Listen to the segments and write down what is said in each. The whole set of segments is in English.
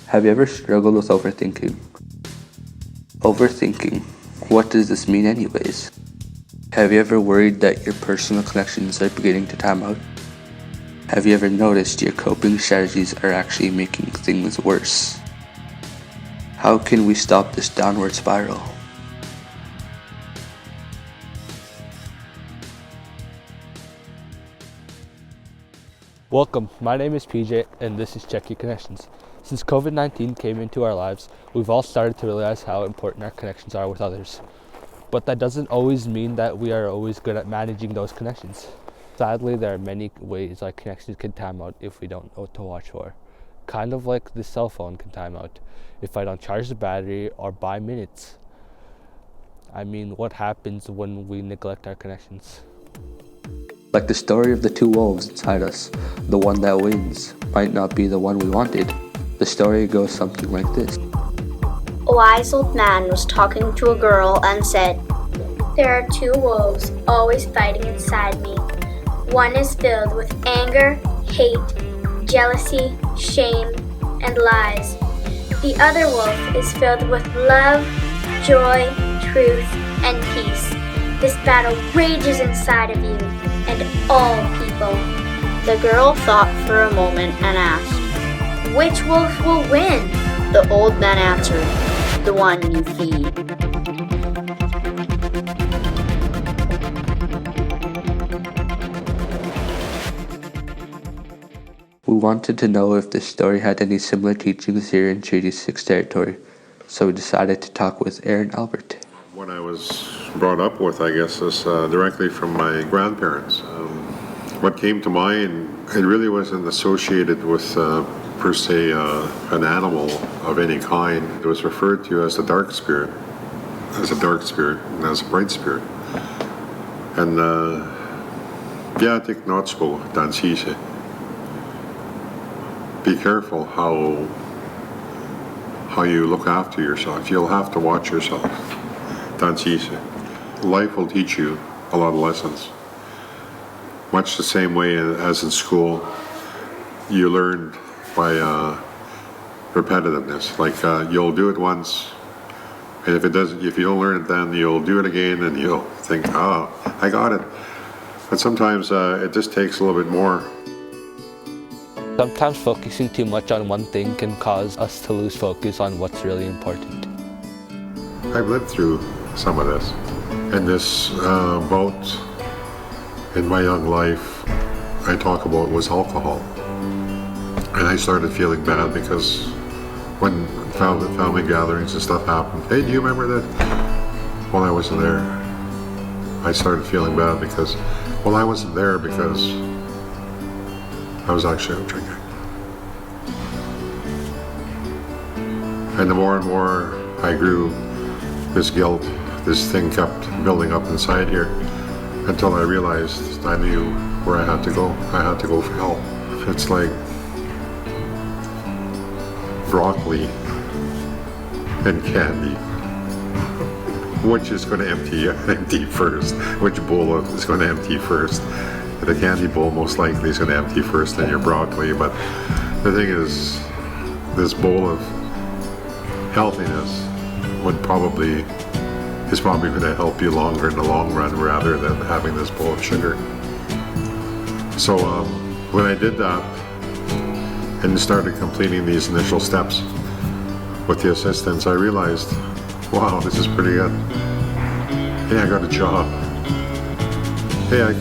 Have you ever struggled with overthinking? Overthinking. What does this mean, anyways? Have you ever worried that your personal connections are beginning to time out? Have you ever noticed your coping strategies are actually making things worse? How can we stop this downward spiral? Welcome, my name is PJ and this is Check Your Connections. Since COVID-19 came into our lives, we've all started to realize how important our connections are with others. But that doesn't always mean that we are always good at managing those connections. Sadly, there are many ways our connections can time out if we don't know what to watch for. Kind of like the cell phone can time out if I don't charge the battery or buy minutes. I mean, what happens when we neglect our connections? Like the story of the two wolves inside us, the one that wins might not be the one we wanted. The story goes something like this. A wise old man was talking to a girl and said, "There are two wolves always fighting inside me. One is filled with anger, hate, jealousy, shame, and lies. The other wolf is filled with love, joy, truth, and peace. This battle rages inside of you and all people." The girl thought for a moment and asked, "Which wolf will win?" The old man answered, "The one you feed." We wanted to know if this story had any similar teachings here in Treaty 6 territory, so we decided to talk with Aaron Albert. What I was brought up with, I guess, is directly from my grandparents. What came to mind, it really wasn't associated with, per se, an animal of any kind. It was referred to as the dark spirit, and as a bright spirit. And Viatic Notspo Dansise. Be careful how you look after yourself. You'll have to watch yourself. Dansise. Life will teach you a lot of lessons. Much the same way as in school, you learn by repetitiveness. Like you'll do it once, and if you don't learn it, then you'll do it again, and you'll think, "Oh, I got it." But sometimes it just takes a little bit more. Sometimes focusing too much on one thing can cause us to lose focus on what's really important. I've lived through some of this. And this bout in my young life I talk about was alcohol. And I started feeling bad because when family gatherings and stuff happened, "Hey, do you remember that?" Well, I wasn't there. I started feeling bad because, well, I wasn't there because I was actually out drinking. And the more and more I grew, this guilt, this thing kept building up inside here until I realized I knew where I had to go. I had to go for help. It's like broccoli and candy. Which is going to empty first? Which bowl is going to empty first? The candy bowl most likely is going to empty first, then your broccoli. But the thing is, this bowl of healthiness is probably going to help you longer in the long run rather than having this bowl of sugar. So when I did that and started completing these initial steps with the assistance, I realized, wow, this is pretty good. Hey, I got a job. Hey,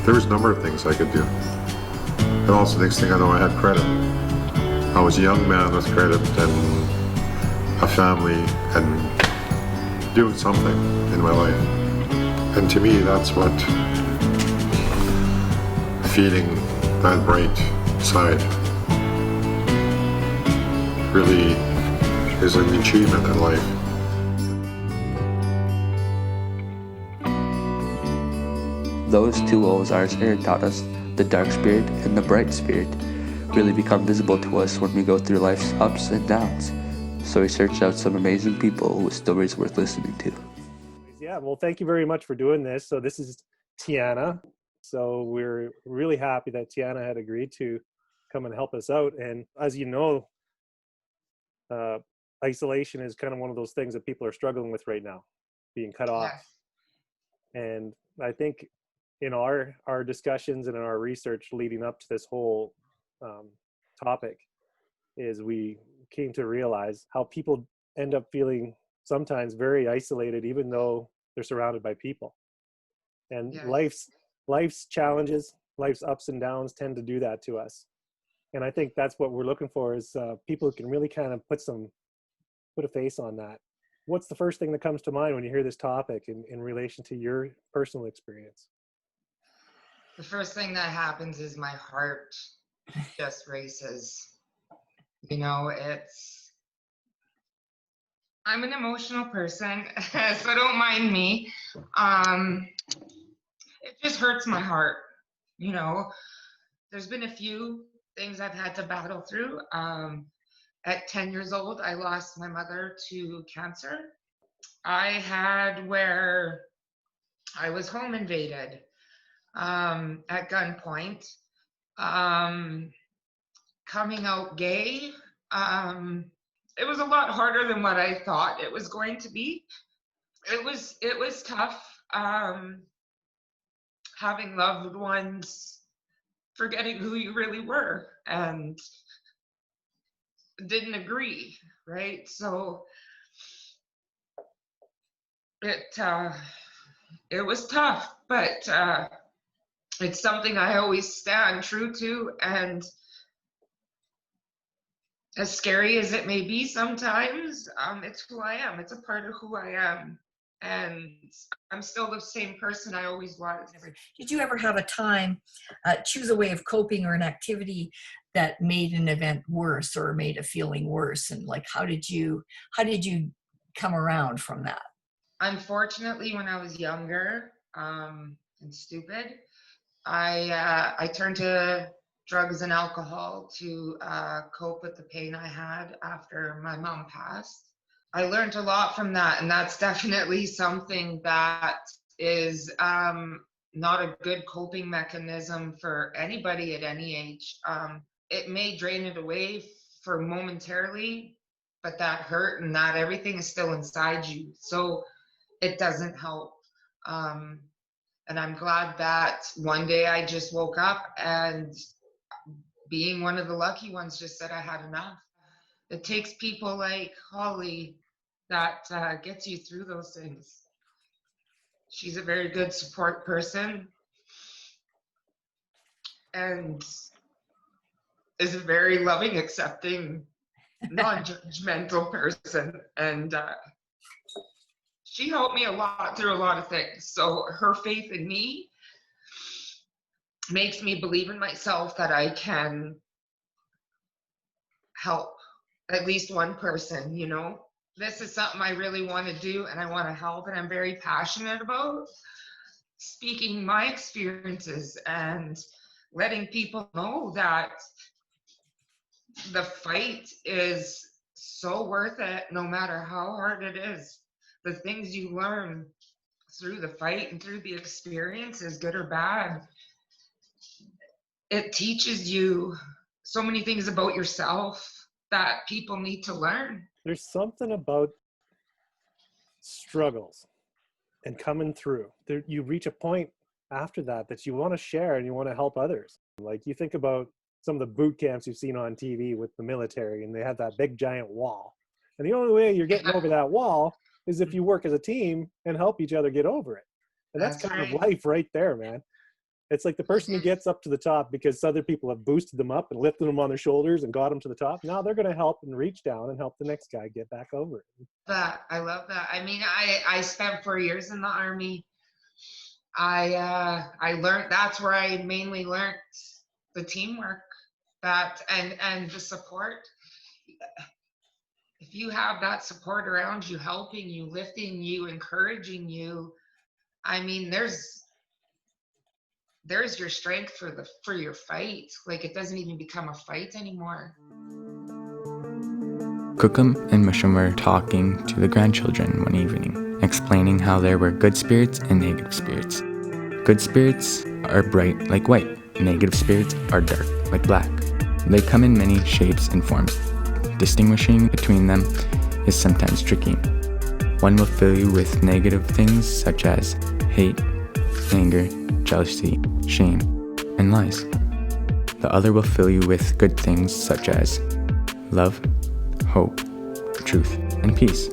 there was a number of things I could do. And also, next thing I know, I had credit. I was a young man with credit and a family and doing something in my life. And to me, that's what feeding that bright side really is an achievement in life. Those two wolves, as Aaron taught us, the dark spirit and the bright spirit, really become visible to us when we go through life's ups and downs. So we searched out some amazing people with stories worth listening to. Yeah, well, thank you very much for doing this. So this is Tiana. So we're really happy that Tiana had agreed to come and help us out. And as you know, isolation is kind of one of those things that people are struggling with right now, being cut off. Yes. And I think in our discussions and in our research leading up to this whole topic is we came to realize how people end up feeling sometimes very isolated, even though they're surrounded by people. And Yes. life's challenges, life's ups and downs tend to do that to us. And I think that's what we're looking for is people who can really kind of put a face on that. What's the first thing that comes to mind when you hear this topic in relation to your personal experience? The first thing that happens is my heart just races. You know, I'm an emotional person, so don't mind me. It just hurts my heart. You know, there's been a few things I've had to battle through. At 10 years old, I lost my mother to cancer. I had where I was home invaded at gunpoint. Coming out gay. It was a lot harder than what I thought it was going to be. It was tough. Having loved ones forgetting who you really were and didn't agree, right? So it was tough, but it's something I always stand true to, and as scary as it may be sometimes, it's who I am. It's a part of who I am. And I'm still the same person I always was. Did you ever have a time, choose a way of coping or an activity that made an event worse or made a feeling worse? And like, how did you come around from that? Unfortunately, when I was younger and stupid, I turned to drugs and alcohol to cope with the pain I had after my mom passed. I learned a lot from that, and that's definitely something that is not a good coping mechanism for anybody at any age. It may drain it away for momentarily, but that hurt and that everything is still inside you, so it doesn't help. And I'm glad that one day I just woke up and, being one of the lucky ones, just said I had enough. It takes people like Holly that gets you through those things. She's a very good support person and is a very loving, accepting, non-judgmental person. And she helped me a lot through a lot of things. So her faith in me makes me believe in myself that I can help at least one person, you know. This is something I really want to do, and I want to help, and I'm very passionate about speaking my experiences and letting people know that the fight is so worth it, no matter how hard it is. The things you learn through the fight and through the experiences, good or bad, it teaches you so many things about yourself that people need to learn. There's something about struggles and coming through. You reach a point after that you want to share and you want to help others. Like, you think about some of the boot camps you've seen on TV with the military, and they have that big giant wall. And the only way you're getting over that wall is if you work as a team and help each other get over it. And that's kind of life right there, man. It's like the person who gets up to the top because other people have boosted them up and lifted them on their shoulders and got them to the top. Now they're going to help and reach down and help the next guy get back over it. I love that. I mean, I spent 4 years in the Army. I learned, that's where I mainly learned the teamwork and the support. If you have that support around you, helping you, lifting you, encouraging you, I mean, there's your strength for your fight. Like, it doesn't even become a fight anymore. Cookham and Musham were talking to the grandchildren one evening, explaining how there were good spirits and negative spirits. Good spirits are bright like white. Negative spirits are dark like black. They come in many shapes and forms. distinguishing between them is sometimes tricky. One will fill you with negative things such as hate, anger, jealousy, shame, and lies. The other will fill you with good things such as love, hope, truth, and peace.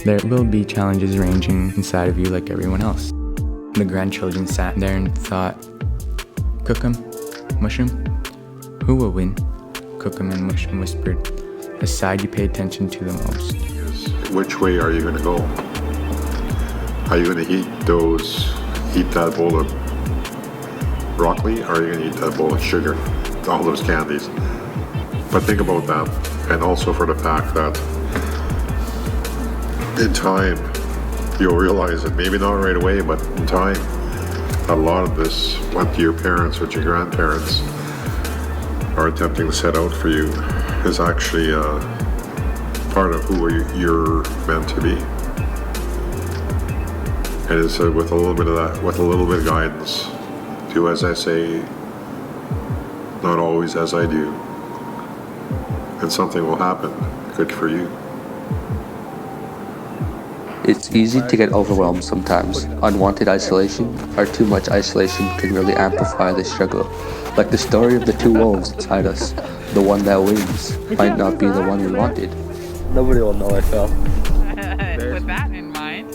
There will be challenges ranging inside of you like everyone else. The grandchildren sat there and thought, Cookum, Mushroom, who will win? Cookum and Mushroom whispered, the side you pay attention to the most. Which way are you going to go? Are you going to eat that bowl of broccoli, or are you going to eat that bowl of sugar, all those candies? But think about that, and also for the fact that in time, you'll realize that maybe not right away, but in time, a lot of this, what your parents, what your grandparents are attempting to set out for you is actually part of who you're meant to be. And it's with a little bit of that, with a little bit of guidance, do as I say, not always as I do, and something will happen good for you. It's easy to get overwhelmed sometimes. Unwanted isolation or too much isolation can really amplify the struggle. Like the story of the two wolves inside us. The one that wins might not be the one we wanted. Nobody will know I fell. With that in mind.